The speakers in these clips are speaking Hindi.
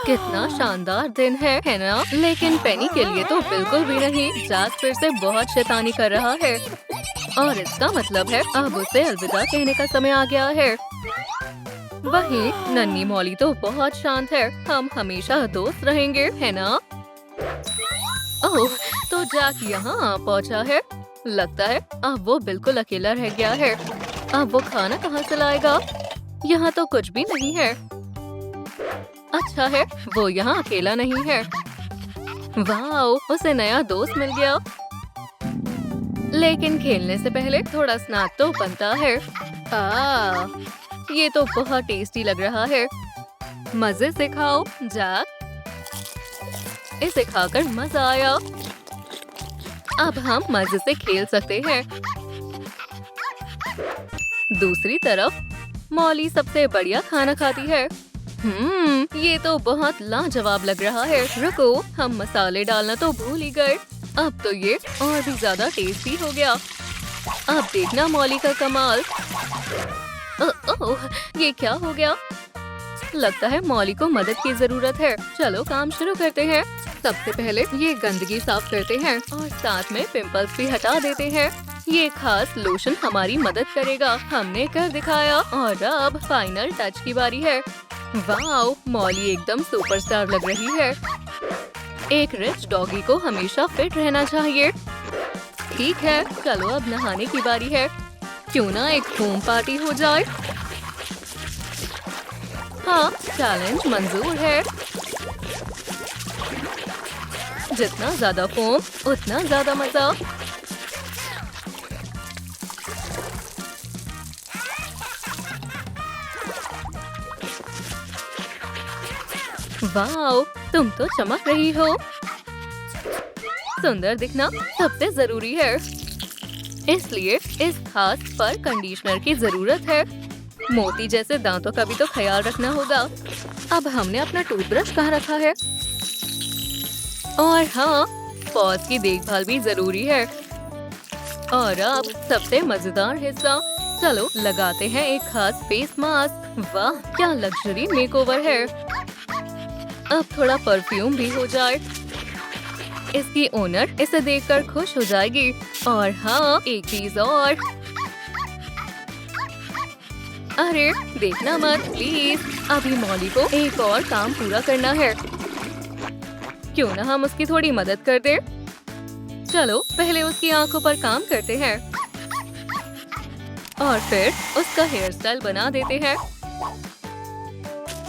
कितना शानदार दिन है ना? लेकिन पेनी के लिए तो बिल्कुल भी नहीं। जैक फिर से बहुत शैतानी कर रहा है और इसका मतलब है अब उसे अलविदा कहने का समय आ गया है। वहीं नन्ही मॉली तो बहुत शांत है। हम हमेशा दोस्त रहेंगे, है ना? ओह, तो जैक यहाँ पहुँचा है। लगता है अब वो बिल्कुल अकेला रह गया है। अब वो खाना कहाँ से लाएगा? यहाँ तो कुछ भी नहीं है। अच्छा है वो यहाँ अकेला नहीं है। वाओ, उसे नया दोस्त मिल गया। लेकिन खेलने से पहले थोड़ा स्नैक तो बनता है। ये तो बहुत टेस्टी लग रहा है। मजे से खाओ जैक। इसे खाकर मजा आया। अब हम मजे से खेल सकते हैं। दूसरी तरफ मॉली सबसे बढ़िया खाना खाती है। ये तो बहुत लाजवाब लग रहा है। रुको, हम मसाले डालना तो भूल ही गए। अब तो ये और भी ज्यादा टेस्टी हो गया। अब देखना मॉली का कमाल। ओह, ये क्या हो गया? लगता है मॉली को मदद की जरूरत है। चलो काम शुरू करते हैं। सबसे पहले ये गंदगी साफ करते हैं और साथ में पिंपल्स भी हटा देते हैं। ये खास लोशन हमारी मदद करेगा। हमने कर दिखाया और अब फाइनल टच की बारी है। वाओ, मॉली एकदम सुपरस्टार लग रही है। एक रिच डॉगी को हमेशा फिट रहना चाहिए। ठीक है, चलो अब नहाने की बारी है। क्यों ना एक होम पार्टी हो जाए? हाँ, चैलेंज मंजूर है। जितना ज्यादा फोम उतना ज्यादा मजा। वाओ, तुम तो चमक रही हो। सुंदर दिखना सबसे जरूरी है, इसलिए इस खास फर कंडीशनर की जरूरत है। मोती जैसे दांतों का भी तो ख्याल रखना होगा। अब हमने अपना टूथब्रश कहाँ रखा है? और हाँ, पॉज की देखभाल भी जरूरी है। और अब सबसे मजेदार हिस्सा, चलो लगाते हैं एक खास फेस मास्क। वाह, क्या लग्जरी मेकओवर है। अब थोड़ा परफ्यूम भी हो जाए। इसकी ओनर इसे देखकर खुश हो जाएगी। और हाँ, एक चीज और। अरे देखना मत प्लीज, अभी मॉली को एक और काम पूरा करना है। क्यों ना हम उसकी थोड़ी मदद कर दें? चलो पहले उसकी आंखों पर काम करते हैं और फिर उसका हेयर स्टाइल बना देते हैं।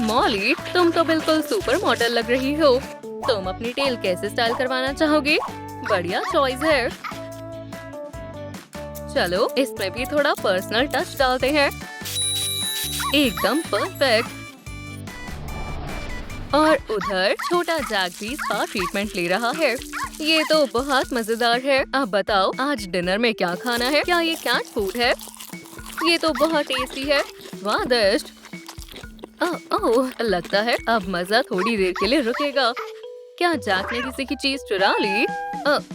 मॉली, तुम तो बिल्कुल सुपर मॉडल लग रही हो। तुम अपनी टेल कैसे स्टाइल करवाना चाहोगी? बढ़िया चॉइस है। चलो इसमें भी थोड़ा पर्सनल टच डालते हैं। एकदम परफेक्ट। और उधर छोटा जैक भी स्पा ट्रीटमेंट ले रहा है। ये तो बहुत मजेदार है। अब बताओ आज डिनर में क्या खाना है? क्या ये कैट फूड है? ये तो बहुत टेस्टी है। स्वादिष्ट। ओह, लगता है अब मजा थोड़ी देर के लिए रुकेगा। क्या जैक ने किसी की चीज चुरा ली?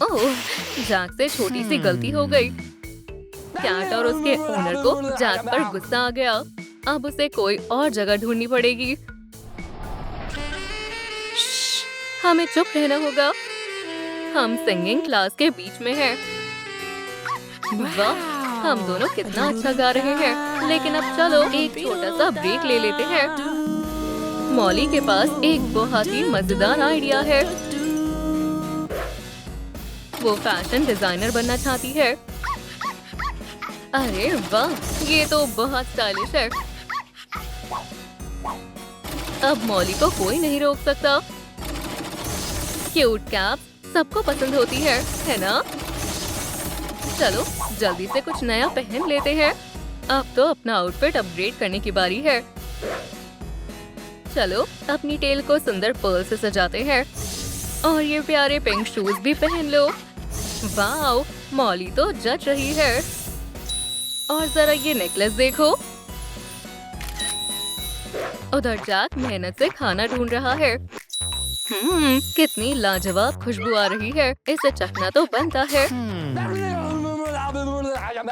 ओह, जैक से छोटी सी गलती हो गई। कैट और उसके ओनर को जैक पर गुस्सा आ गया। अब उसे कोई और जगह ढूंढनी पड़ेगी। हमें चुप रहना होगा। हम सिंगिंग क्लास के बीच में हैं। वाह, हम दोनों कितना अच्छा गा रहे हैं। लेकिन अब चलो एक छोटा सा ब्रेक ले लेते हैं। मॉली के पास एक बहुत ही मजेदार आइडिया है। वो फैशन डिजाइनर बनना चाहती है। अरे वाह, ये तो बहुत स्टाइलिश है। अब मॉली को कोई नहीं रोक सकता। क्यूट कैप सबको पसंद होती है ना? चलो जल्दी से कुछ नया पहन लेते हैं। अब तो अपना आउटफिट अपग्रेड करने की बारी है। चलो अपनी टेल को सुंदर पर्ल से सजाते हैं और ये प्यारे पिंक शूज भी पहन लो। वाओ, मॉली तो जच रही है। और जरा ये नेकलेस देखो। उधर जैक मेहनत से खाना ढूंढ रहा है। कितनी लाजवाब खुशबू आ रही है। इसे चखना तो बनता है।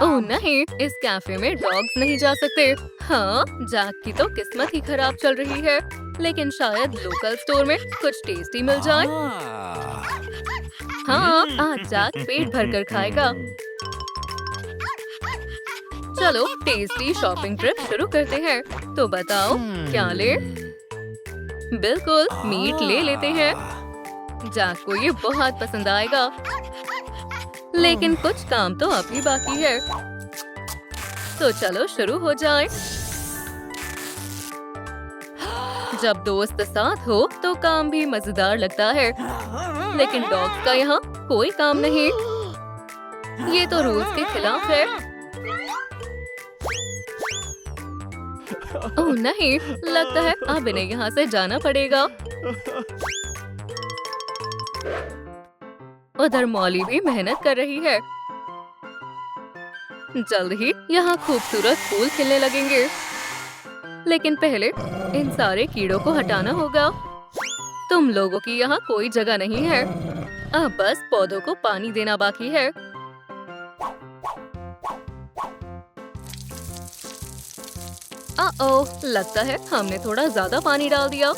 ओह नहीं, इस कैफे में डॉग्स नहीं जा सकते। हाँ, जैक की तो किस्मत ही खराब चल रही है। लेकिन शायद लोकल स्टोर में कुछ टेस्टी मिल जाए। हाँ, आज जैक पेट भरकर खाएगा। चलो टेस्टी शॉपिंग ट्रिप शुरू करते हैं। तो बताओ क्या ले? बिल्कुल, मीट ले लेते हैं। जैक को ये बहुत पसंद आएगा। लेकिन कुछ काम तो अभी बाकी है। तो चलो शुरू हो जाए। जब दोस्त साथ हो तो काम भी मजेदार लगता है। लेकिन डॉग्स का यहाँ कोई काम नहीं। ये तो रूल्स के खिलाफ है। ओह नहीं, लगता है अब इन्हें यहाँ से जाना पड़ेगा। उधर मॉली भी मेहनत कर रही है। जल्द ही यहाँ खूबसूरत फूल खिलने लगेंगे। लेकिन पहले इन सारे कीड़ों को हटाना होगा। तुम लोगों की यहाँ कोई जगह नहीं है। अब बस पौधों को पानी देना बाकी है। ओह, लगता है हमने थोड़ा ज्यादा पानी डाल दिया।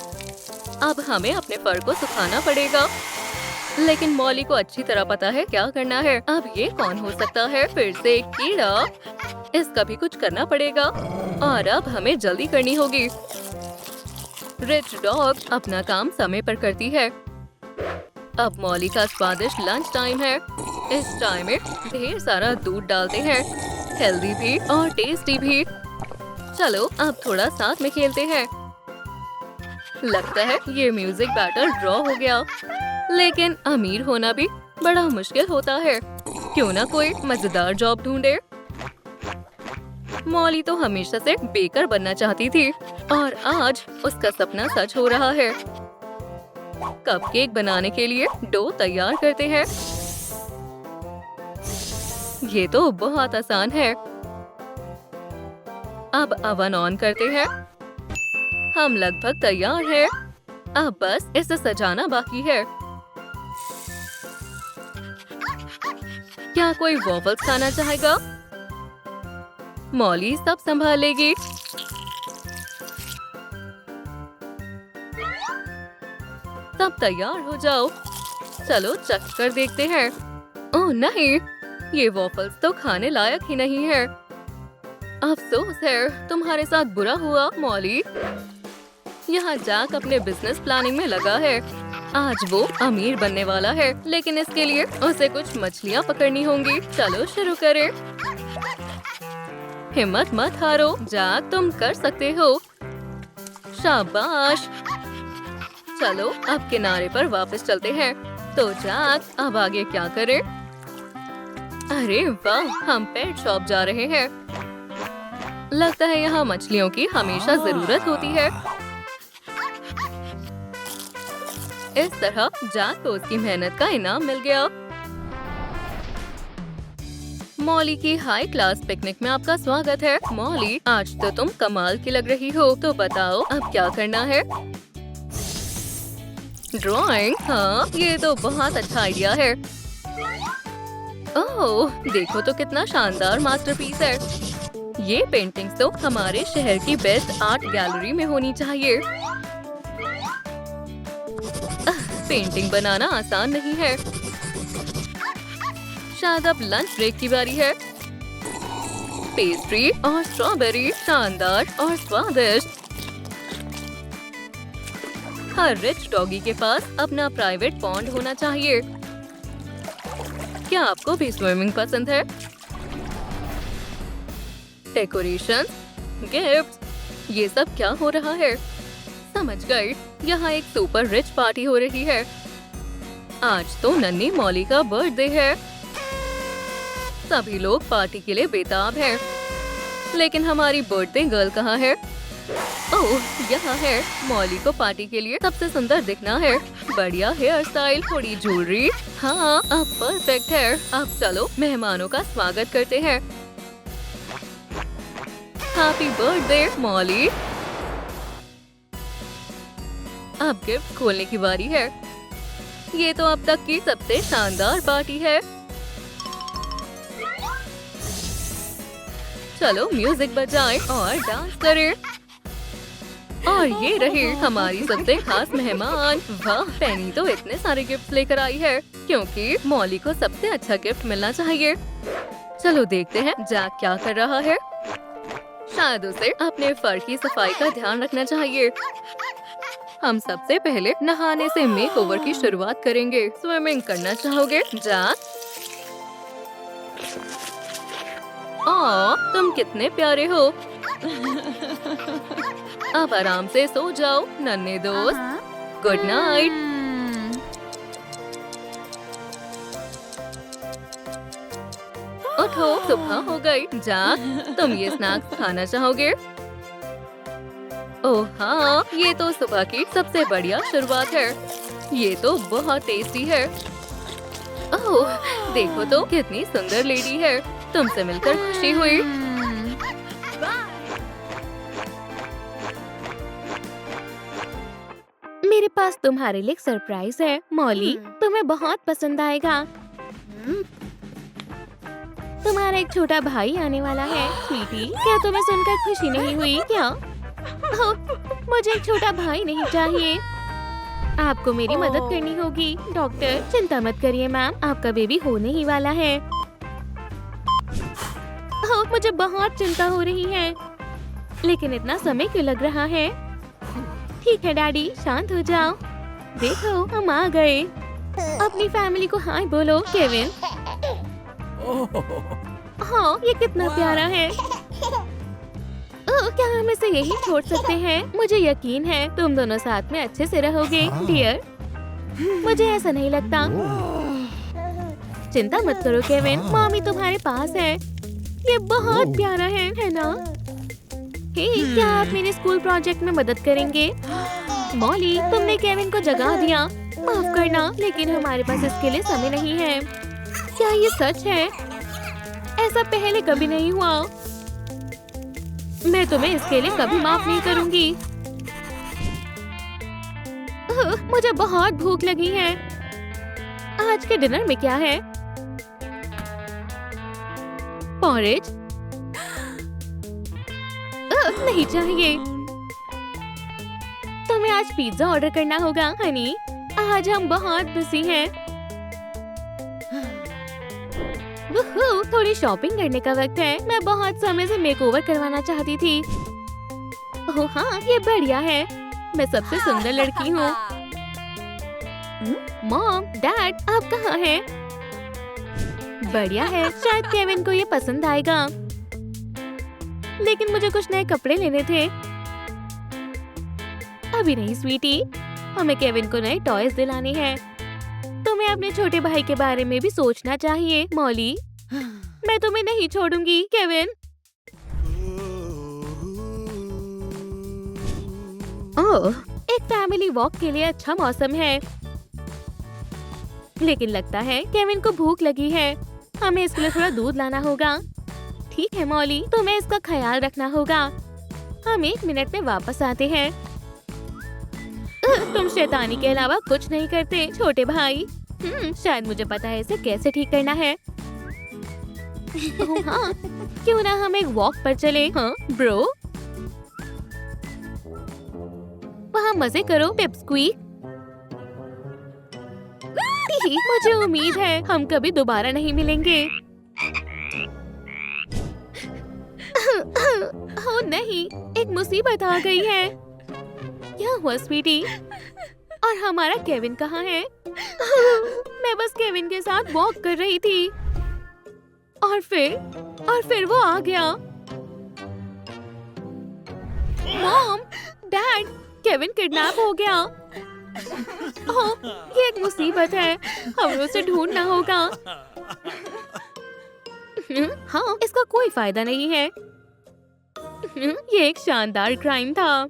अब हमें अपने फर को सुखाना पड़ेगा। लेकिन मॉली को अच्छी तरह पता है क्या करना है। अब ये कौन हो सकता है? फिर से एक कीड़ा। इसका भी कुछ करना पड़ेगा। और अब हमें जल्दी करनी होगी। रिच डॉग अपना काम समय पर करती है। अब मॉली का स्वादिष्ट लंच टाइम है। इस टाइम में ढेर सारा दूध डालते हैं। हेल्दी भी और टेस्टी भी। चलो अब थोड़ा साथ में खेलते हैं। लगता है ये म्यूजिक बैटल ड्रॉ हो गया। लेकिन अमीर होना भी बड़ा मुश्किल होता है। क्यों ना कोई मजेदार जॉब ढूंढे। मॉली तो हमेशा से बेकर बनना चाहती थी और आज उसका सपना सच हो रहा है। कपकेक बनाने के लिए डो तैयार करते हैं। ये तो बहुत आसान है। अब अवन ऑन करते हैं। हम लगभग तैयार हैं। अब बस इसे सजाना बाकी है। क्या कोई वॉफल्स खाना चाहेगा? मॉली सब संभाल लेगी। सब तैयार हो जाओ। चलो चख कर देखते हैं। ओह नहीं, ये वॉफल्स तो खाने लायक ही नहीं है। अफसोस है, तुम्हारे साथ बुरा हुआ मॉली। यहाँ जैक अपने बिजनेस प्लानिंग में लगा है। आज वो अमीर बनने वाला है, लेकिन इसके लिए उसे कुछ मछलियाँ पकड़नी होंगी। चलो शुरू करें। हिम्मत मत हारो जैक, तुम कर सकते हो। शाबाश। चलो अब किनारे पर वापस चलते हैं। तो जैक अब आगे क्या करें? अरे वाह, हम पेट शॉप जा रहे हैं। लगता है यहाँ मछलियों की हमेशा जरूरत होती है। इस तरह जैक को उसकी मेहनत का इनाम मिल गया। मॉली की हाई क्लास पिकनिक में आपका स्वागत है। मॉली, आज तो तुम कमाल की लग रही हो। तो बताओ अब क्या करना है? ड्राइंग? हाँ, ये तो बहुत अच्छा आइडिया है। ओह, देखो तो कितना शानदार मास्टरपीस है। ये पेंटिंग्स तो हमारे शहर की बेस्ट आर्ट गैलरी में होनी चाहिए। पेंटिंग बनाना आसान नहीं है। शायद अब लंच ब्रेक की बारी है। पेस्ट्री और स्ट्रॉबेरी, शानदार और स्वादिष्ट। हर रिच डॉगी के पास अपना प्राइवेट पॉन्ड होना चाहिए। क्या आपको भी स्विमिंग पसंद है? डेकोरेशन, गिफ्ट, ये सब क्या हो रहा है? समझ गई, यहाँ एक सुपर रिच पार्टी हो रही है। आज तो नन्ही मॉली का बर्थडे है। सभी लोग पार्टी के लिए बेताब हैं। लेकिन हमारी बर्थडे गर्ल कहाँ है? ओह, यहाँ है। मॉली को पार्टी के लिए सबसे सुंदर दिखना है। बढ़िया हेयर स्टाइल, थोड़ी ज्वेलरी। हाँ, अब परफेक्ट है। अब चलो मेहमानों का स्वागत करते हैं। Happy birthday Molly. अब गिफ्ट खोलने की बारी है। ये तो अब तक की सबसे शानदार पार्टी है। चलो म्यूजिक बजाएं और डांस करें। और ये रहे हमारी सबसे खास मेहमान। वाह, पेनी तो इतने सारे गिफ्ट लेकर आई है क्योंकि मॉली को सबसे अच्छा गिफ्ट मिलना चाहिए। चलो देखते हैं जैक क्या कर रहा है। शायद उसे अपने फर की सफाई का ध्यान रखना चाहिए। हम सबसे पहले नहाने से मेकओवर की शुरुआत करेंगे। स्विमिंग करना चाहोगे जैक? तुम कितने प्यारे हो। अब आराम से सो जाओ नन्हे दोस्त। Good night. उठो, सुबह हो गई। जैक, तुम ये स्नैक्स खाना चाहोगे? ओह हाँ, ये तो सुबह की सबसे बढ़िया शुरुआत है। ये तो बहुत टेस्टी है। ओह, देखो तो कितनी सुंदर लेडी है। तुमसे मिलकर खुशी हुई। मेरे पास तुम्हारे लिए एक सरप्राइज है मॉली, तुम्हें बहुत पसंद आएगा। तुम्हारा एक छोटा भाई आने वाला है। स्वीटी, क्या तुम्हें सुनकर खुशी नहीं हुई क्या? मुझे एक छोटा भाई नहीं चाहिए। आपको मेरी मदद करनी होगी। डॉक्टर, चिंता मत करिए मैम, आपका बेबी होने ही वाला है। मुझे बहुत चिंता हो रही है, लेकिन इतना समय क्यों लग रहा है? ठीक है डैडी, शांत हो जाओ। देखो, हम आ गए। अपनी फैमिली को हाय बोलो केविन। हाँ, ये कितना प्यारा है। क्या हम इसे यही छोड़ सकते हैं? मुझे यकीन है तुम दोनों साथ में अच्छे से रहोगे डियर। मुझे ऐसा नहीं लगता। चिंता मत करो केविन, मम्मी तुम्हारे पास है। ये बहुत प्यारा है ना? हे, क्या आप मेरे स्कूल प्रोजेक्ट में मदद करेंगे? मॉली, तुमने केविन को जगा दिया। माफ करना, लेकिन हमारे पास इसके लिए समय नहीं है। क्या ये सच है? ऐसा पहले कभी नहीं हुआ। मैं तुम्हें इसके लिए कभी माफ नहीं करूंगी। मुझे बहुत भूख लगी है। आज के डिनर में क्या है? पॉरेज? नहीं चाहिए। तुम्हें आज पिज्जा ऑर्डर करना होगा हनी। आज हम बहुत बिजी हैं। थोड़ी शॉपिंग करने का वक्त है। मैं बहुत समय से मेकओवर करवाना चाहती थी। ओह हाँ, ये बढ़िया है। मैं सबसे सुंदर लड़की हूँ। मॉम, डैड, आप कहाँ हैं? बढ़िया है, शायद केविन को ये पसंद आएगा। लेकिन मुझे कुछ नए कपड़े लेने थे। अभी नहीं स्वीटी, हमें केविन को नए टॉयज दिलाने हैं। तुम्हें अपने छोटे भाई के बारे में भी सोचना चाहिए मॉली। मैं तुम्हें नहीं छोड़ूंगी केविन। ओह, एक फैमिली वॉक के लिए अच्छा मौसम है। लेकिन लगता है केविन को भूख लगी है। हमें इसके लिए थोड़ा दूध लाना होगा। ठीक है मॉली, तुम्हें इसका ख्याल रखना होगा। हम 1 मिनट में वापस आते हैं। तुम शैतानी के अलावा कुछ नहीं करते छोटे भाई। शायद मुझे पता है इसे कैसे ठीक करना है। हाँ, क्यों ना हम एक वॉक पर चले? हाँ ब्रो, वहाँ मजे करो पिपस्क्वीक। मुझे उम्मीद है हम कभी दोबारा नहीं मिलेंगे। ओह नहीं, एक मुसीबत आ गई है। क्या हुआ स्वीटी? और हमारा केविन कहाँ है? मैं बस केविन के साथ वॉक कर रही थी और फिर वो आ गया। मॉम, डैड, केविन किडनैप हो गया। ओह, ये एक मुसीबत है। हमें उसे ढूंढना होगा। हाँ, इसका कोई फायदा नहीं है। ये एक शानदार क्राइम था।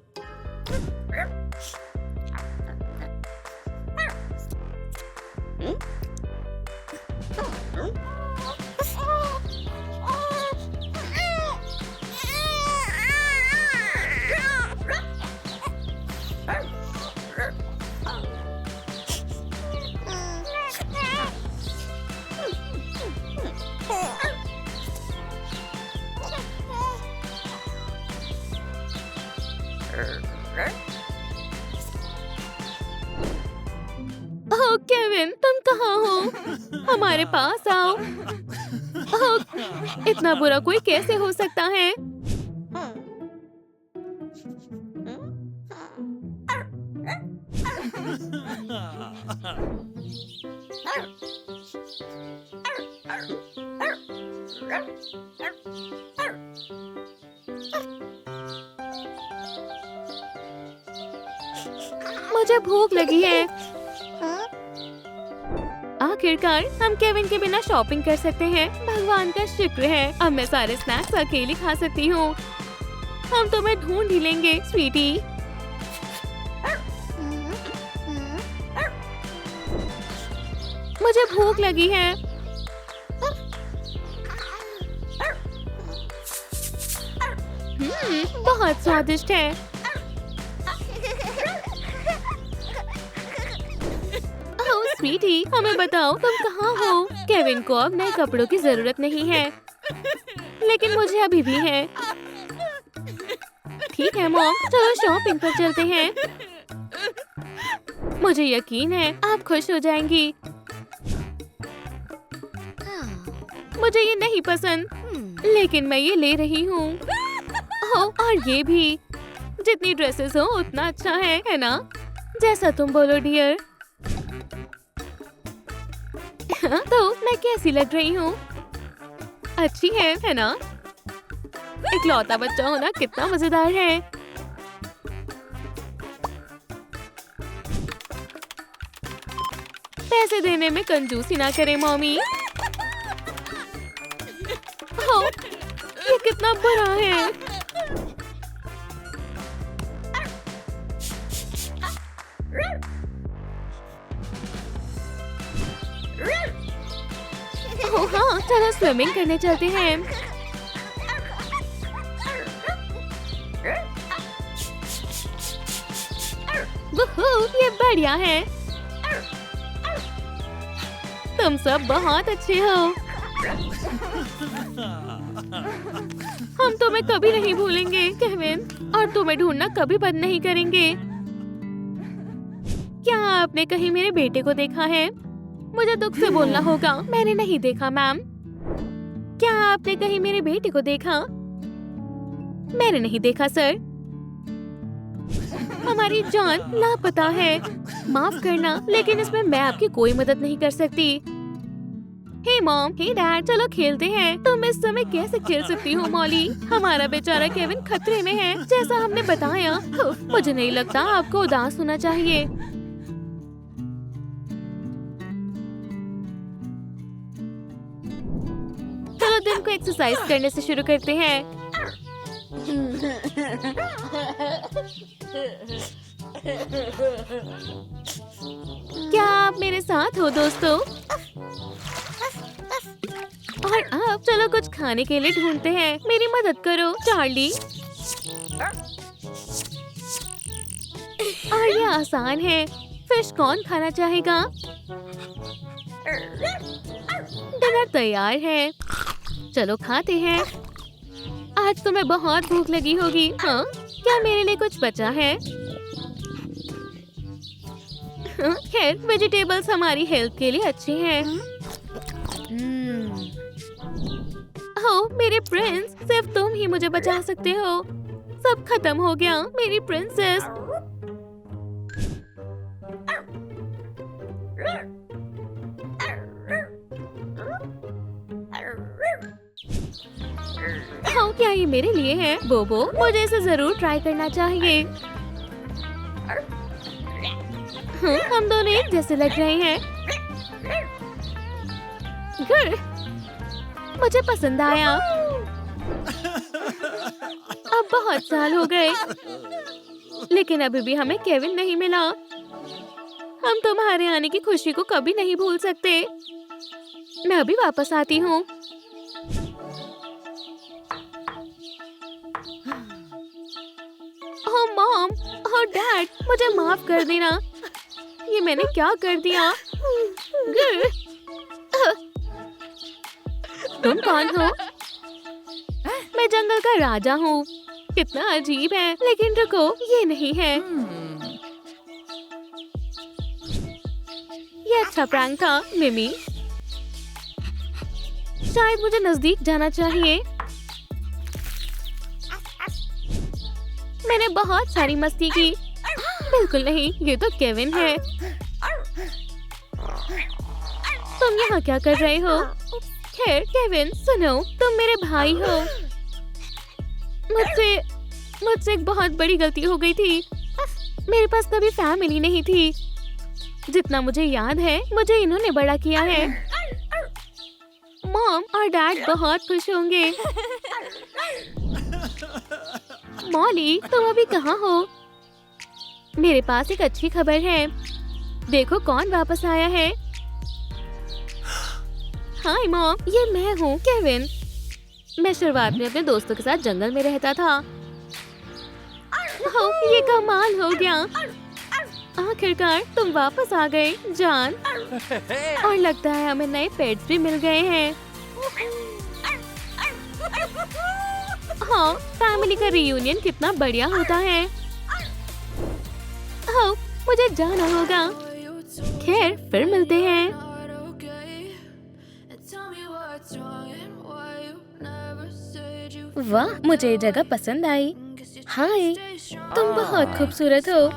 केविन, तुम कहाँ हो? हमारे पास आओ। ओह, इतना बुरा कोई कैसे हो सकता है? मुझे भूख लगी है। आखिरकार हम केविन के बिना शॉपिंग कर सकते हैं। भगवान का शुक्र है, अब मैं सारे स्नैक्स अकेली खा सकती हूँ। हम तुम्हें ढूंढ ही लेंगे, स्वीटी। मुझे भूख लगी है। बहुत स्वादिष्ट है। ओह स्वीटी, हमें बताओ तुम कहाँ हो? केविन को अब नए कपड़ों की जरूरत नहीं है, लेकिन मुझे अभी भी है। ठीक है मॉम, चलो शॉपिंग पर चलते हैं। मुझे यकीन है आप खुश हो जाएंगी। मुझे ये नहीं पसंद, लेकिन मैं ये ले रही हूँ। ओह, और ये भी। जितनी ड्रेसेस हो उतना अच्छा है ना? जैसा तुम बोलो डियर। तो मैं कैसी लग रही हूँ? अच्छी है ना? इकलौता बच्चा होना कितना मजेदार है। पैसे देने में कंजूसी ना करें मॉमी। ओह, ये कितना बुरा है। ओह हाँ, चलो स्विमिंग करने चलते हैं। वुहू, ये बढ़िया है। तुम सब बहुत अच्छे हो। हम तुम्हें कभी नहीं भूलेंगे केविन, और तुम्हें ढूंढना कभी बंद नहीं करेंगे। क्या आपने कहीं मेरे बेटे को देखा है? मुझे दुख से बोलना होगा, मैंने नहीं देखा मैम। क्या आपने कहीं मेरे बेटे को देखा? मैंने नहीं देखा सर। हमारी जॉन लापता है। माफ करना, लेकिन इसमें मैं आपकी कोई मदद नहीं कर सकती। हे मॉम, हे डैड, चलो खेलते हैं। तुम इस समय कैसे खेल सकती हो मॉली? हमारा बेचारा केविन खतरे में है, जैसा हमने बताया। मुझे नहीं लगता आपको उदास होना चाहिए। चलो दिन को एक्सरसाइज करने से शुरू करते हैं। क्या आप मेरे साथ हो दोस्तों? और अब चलो कुछ खाने के लिए ढूंढते हैं। मेरी मदद करो चार्ली। और ये आसान है। फिश कौन खाना चाहेगा? डिनर तैयार है, चलो खाते हैं। आज तुम्हें बहुत भूख लगी होगी। हाँ, क्या मेरे लिए कुछ बचा है? खैर, वेजिटेबल्स हमारी हेल्थ के लिए अच्छे हैं। ओह मेरे प्रिंस, सिर्फ तुम ही मुझे बचा सकते हो। सब खत्म हो गया मेरी प्रिंसेस। हाँ, क्या ये मेरे लिए है? बोबो, मुझे इसे जरूर ट्राई करना चाहिए। हाँ, हम दोनों एक जैसे लग रहे हैं। घर, मुझे पसंद आया। अब बहुत साल हो गए, लेकिन अभी भी हमें केविन नहीं मिला। हम तुम्हारे आने की खुशी को कभी नहीं भूल सकते। मैं अभी वापस आती हूँ। ओह मॉम, ओह डैड, मुझे माफ कर देना। ये मैंने क्या कर दिया? तुम कौन हो? मैं जंगल का राजा हूँ। कितना अजीब है, लेकिन रुको, ये नहीं है। ये अच्छा प्रैंक था मिमी। शायद मुझे नजदीक जाना चाहिए। मैंने बहुत सारी मस्ती की। बिल्कुल नहीं, ये तो केविन है। तुम यहाँ क्या कर रहे हो? खैर केविन सुनो, तुम मेरे भाई हो। मुझसे एक बहुत बड़ी गलती हो गई थी। मेरे पास कभी फैमिली नहीं थी। जितना मुझे याद है मुझे इन्होंने बड़ा किया है। मॉम और डैड बहुत खुश होंगे। मॉली तुम अभी कहाँ हो? मेरे पास एक अच्छी खबर है। देखो कौन वापस आया है। हाय मॉम, ये मैं हूँ केविन। मैं शुरुआत में अपने दोस्तों के साथ जंगल में रहता था। ये कमाल हो गया। आखिरकार तुम वापस आ गए जान। और लगता है हमें नए पेट्स भी मिल गए हैं। हाँ, फैमिली का रियूनियन कितना बढ़िया होता है। हाँ, मुझे जाना होगा। खैर फिर मिलते हैं। वाह, मुझे ये जगह पसंद आई। हाय, तुम बहुत खूबसूरत हो।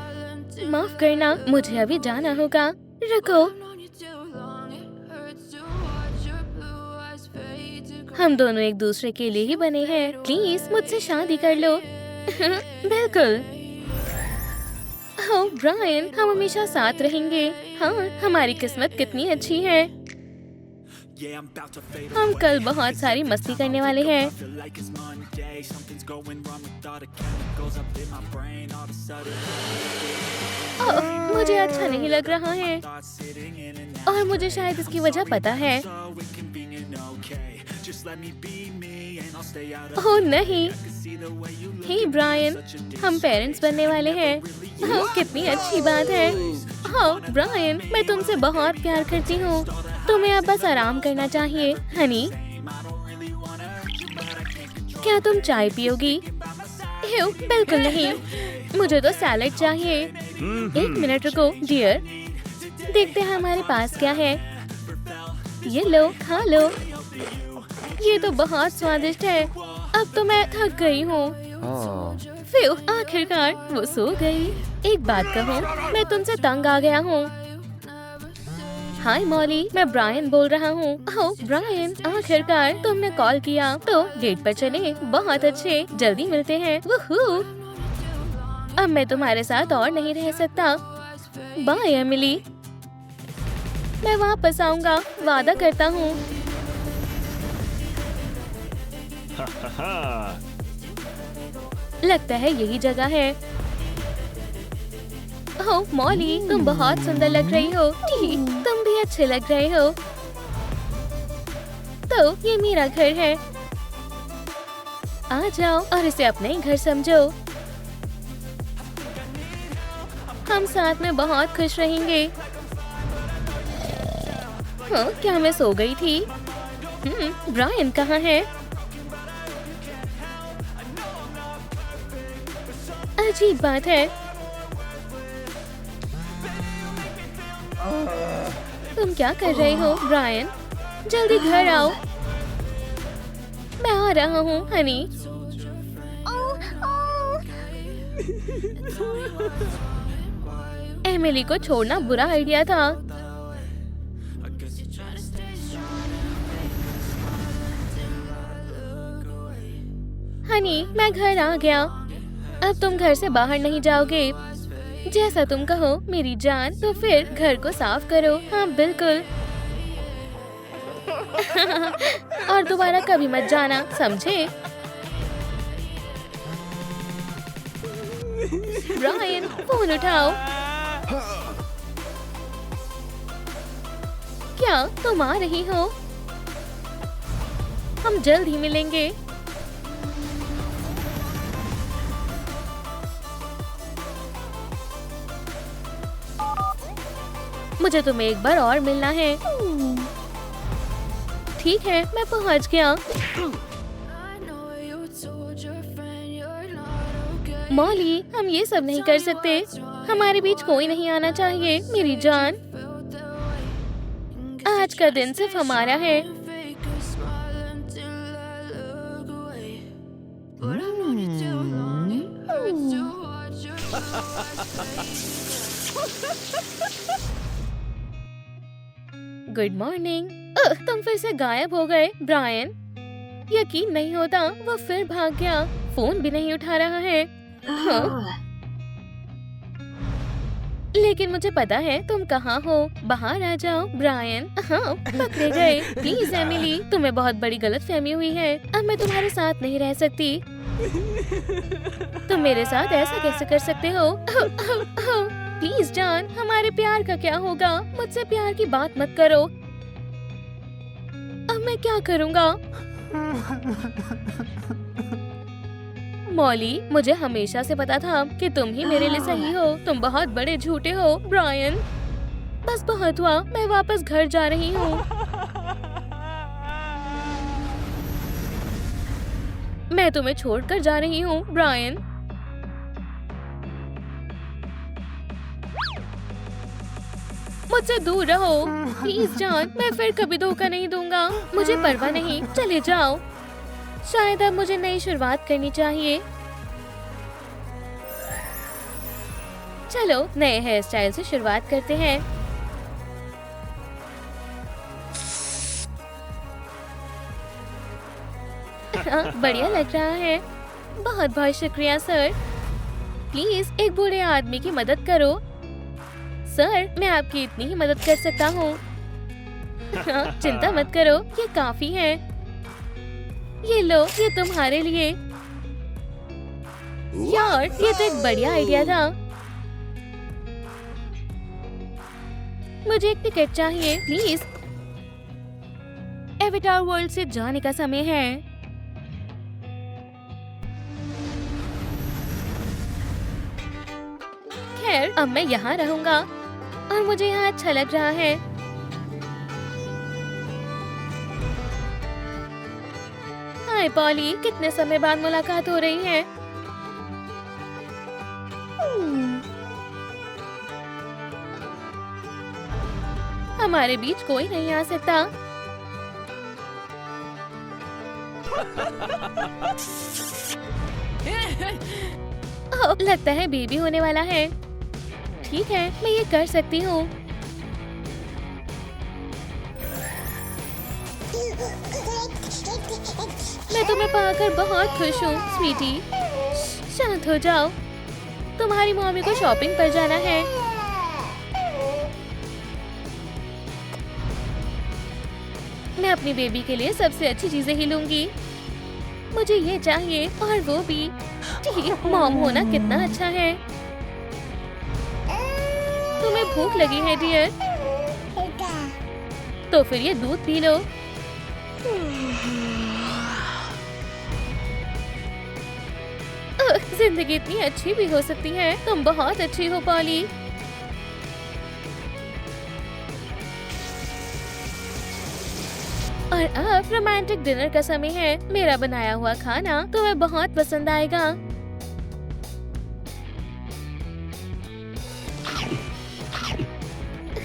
माफ करना, मुझे अभी जाना होगा। रुको, हम दोनों एक दूसरे के लिए ही बने हैं। प्लीज मुझसे शादी कर लो। बिल्कुल। ओह ब्रायन, हम हमेशा साथ रहेंगे। हाँ, हमारी किस्मत कितनी अच्छी है। हम कल बहुत सारी मस्ती करने वाले हैं। मुझे अच्छा नहीं लग रहा है और मुझे शायद इसकी वजह पता है। ओह नहीं, हे ब्रायन, हम पेरेंट्स बनने वाले हैं। कितनी अच्छी बात है। हाँ ब्रायन, मैं तुमसे बहुत प्यार करती हूँ। तुम्हें अब बस आराम करना चाहिए हनी। क्या तुम चाय पियोगी? बिल्कुल नहीं, मुझे तो सैलेड चाहिए। एक मिनट रुको डियर, देखते हैं हमारे पास क्या है। ये लो, खा लो। ये तो बहुत स्वादिष्ट है। अब तो मैं थक गई हूँ। फिर आखिरकार वो सो गई। एक बात कहूँ, मैं तुमसे तंग आ गया हूँ। हाय मॉली, मैं ब्रायन बोल रहा हूँ। ओह ब्रायन, आखिरकार तुमने कॉल किया। तो डेट पर चले। बहुत अच्छे, जल्दी मिलते हैं। वूहू। अब मैं तुम्हारे साथ और नहीं रह सकता। Bye Emily. मैं वापस आऊंगा, वादा करता हूँ। लगता है यही जगह है। ओह मॉली, तुम बहुत सुंदर लग रही हो। तुम भी अच्छे लग रहे हो। तो ये मेरा घर है। आ जाओ और इसे अपना ही घर समझो। हम साथ में बहुत खुश रहेंगे। हाँ, क्या मैं सो गई थी? ब्रायन कहाँ है? अजीब बात है। तुम क्या कर रहे हो ब्रायन? जल्दी घर आओ। मैं आ रहा हूँ हनी। एमिली को छोड़ना बुरा आइडिया था। हनी, मैं घर आ गया। अब तुम घर से बाहर नहीं जाओगे। जैसा तुम कहो मेरी जान। तो फिर घर को साफ करो। हाँ बिल्कुल। और दोबारा कभी मत जाना, समझे? ब्रायन, फोन उठाओ। क्या तुम आ रही हो? हम जल्द ही मिलेंगे। मुझे तुम्हें एक बार और मिलना है। ठीक है, मैं पहुंच गया। मॉली, हम ये सब नहीं कर सकते। हमारे बीच कोई नहीं आना चाहिए मेरी जान। आज का दिन सिर्फ हमारा है। Good morning. तुम फिर से गायब हो गए ब्रायन। यकीन नहीं होता वो फिर भाग गया। फोन भी नहीं उठा रहा है। हाँ? लेकिन मुझे पता है तुम कहाँ हो। बाहर आ जाओ ब्रायन। हाँ, पकड़े गए। प्लीज एमिली, तुम्हें बहुत बड़ी गलतफहमी हुई है। अब मैं तुम्हारे साथ नहीं रह सकती। तुम मेरे साथ ऐसा कैसे कर सकते हो? प्लीज जान, हमारे प्यार का क्या होगा? मुझसे प्यार की बात मत करो। अब मैं क्या करूँगा? मॉली, मुझे हमेशा से पता था कि तुम ही मेरे लिए सही हो। तुम बहुत बड़े झूठे हो ब्रायन। बस बहुत हुआ, मैं वापस घर जा रही हूँ। मैं तुम्हें छोड़कर जा रही हूँ ब्रायन। मुझसे दूर रहो प्लीज जान। मैं फिर कभी धोखा नहीं दूंगा। मुझे परवाह नहीं, चले जाओ। शायद अब मुझे नई शुरुआत करनी चाहिए। चलो नए हेयर स्टाइल से शुरुआत करते हैं। हाँ, बढ़िया लग रहा है। बहुत बहुत शुक्रिया सर। प्लीज एक बूढ़े आदमी की मदद करो। सर, मैं आपकी इतनी ही मदद कर सकता हूँ। हाँ, चिंता मत करो, ये काफी है। ये लो, ये तुम्हारे लिए। यार, ये तो एक बढ़िया आइडिया था। मुझे एक टिकट चाहिए प्लीज। एवेटार वर्ल्ड से जाने का समय है। खैर, अब मैं यहाँ रहूंगा और मुझे यहाँ अच्छा लग रहा है। हाय पॉली, कितने समय बाद मुलाकात हो रही है। हमारे बीच कोई नहीं आ सकता। ओह, लगता है बेबी होने वाला है। ठीक है, मैं ये कर सकती हूँ। मैं तुम्हें पाकर बहुत खुश हूँ स्वीटी। शांत हो जाओ। तुम्हारी मम्मी को शॉपिंग पर जाना है। मैं अपनी बेबी के लिए सबसे अच्छी चीजें ही लूंगी। मुझे ये चाहिए और वो भी। ठीक, मॉम होना कितना अच्छा है। तुम्हें भूख लगी है डियर? तो फिर ये दूध पी लो। जिंदगी इतनी अच्छी भी हो सकती है। तुम बहुत अच्छी हो पॉली। और अब रोमांटिक डिनर का समय है। मेरा बनाया हुआ खाना तुम्हें बहुत पसंद आएगा।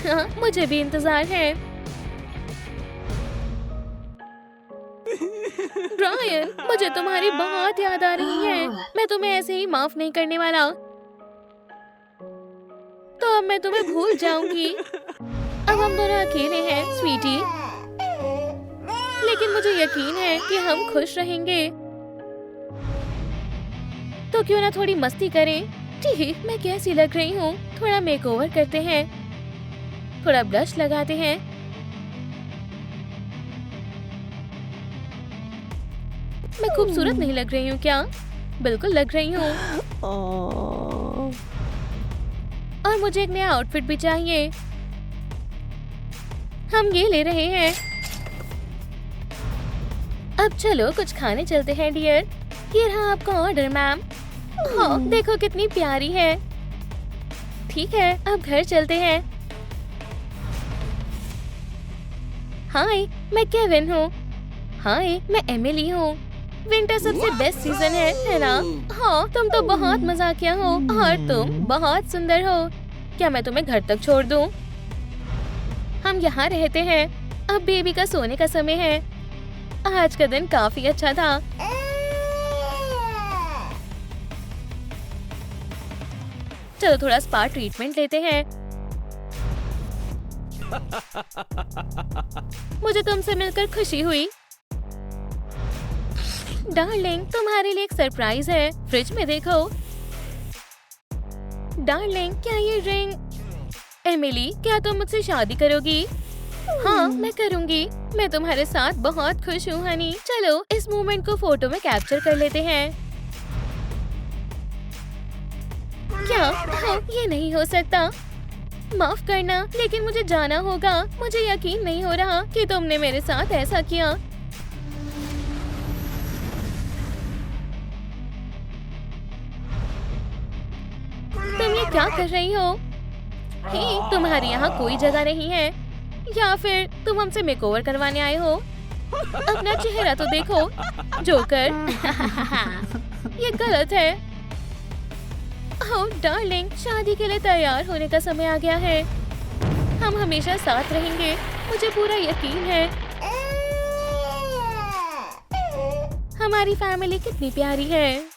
हाँ, मुझे भी इंतजार है। ब्रायन, मुझे तुम्हारी बहुत याद आ रही है। मैं तुम्हें ऐसे ही माफ नहीं करने वाला। तो अब मैं तुम्हें भूल जाऊंगी। अब हम दोनों अकेले हैं स्वीटी। लेकिन मुझे यकीन है कि हम खुश रहेंगे। तो क्यों ना थोड़ी मस्ती करें। ठीक, मैं कैसी लग रही हूँ? थोड़ा मेकओवर करते हैं। थोड़ा ब्लश लगाते हैं। मैं खूबसूरत नहीं लग रही हूँ क्या? बिल्कुल लग रही हूँ। और मुझे एक नया आउटफिट भी चाहिए। हम ये ले रहे हैं। अब चलो कुछ खाने चलते हैं डियर। ये रहा आपका ऑर्डर मैम। हाँ, देखो कितनी प्यारी है। ठीक है, अब घर चलते हैं। हाय, मैं केविन हूँ। हाय, मैं एमिली हूँ। विंटर सबसे बेस्ट सीजन है ना? हाँ, तुम तो बहुत मजाकिया हो और तुम बहुत सुंदर हो। क्या मैं तुम्हें घर तक छोड़ दूँ? हम यहाँ रहते हैं। अब बेबी का सोने का समय है। आज का दिन काफी अच्छा था। चलो थोड़ा स्पा ट्रीटमेंट लेते हैं। मुझे तुमसे मिलकर खुशी हुई। डार्लिंग, तुम्हारे लिए एक सरप्राइज है। फ्रिज में देखो। डार्लिंग, क्या ये रिंग? एमिली, क्या तुम मुझसे शादी करोगी? हाँ, मैं करूंगी। मैं तुम्हारे साथ बहुत खुश हूँ हनी। चलो इस मोमेंट को फोटो में कैप्चर कर लेते हैं। क्या? हाँ, ये नहीं हो सकता। माफ करना, लेकिन मुझे जाना होगा। मुझे यकीन नहीं हो रहा कि तुमने मेरे साथ ऐसा किया। तुम ये क्या कर रही हो? हे, तुम्हारी यहाँ कोई जगह नहीं है, या फिर तुम हमसे मेकओवर करवाने आए हो? अपना चेहरा तो देखो, जोकर। ये गलत है। ओह डार्लिंग, शादी के लिए तैयार होने का समय आ गया है। हम हमेशा साथ रहेंगे, मुझे पूरा यकीन है। हमारी फैमिली कितनी प्यारी है।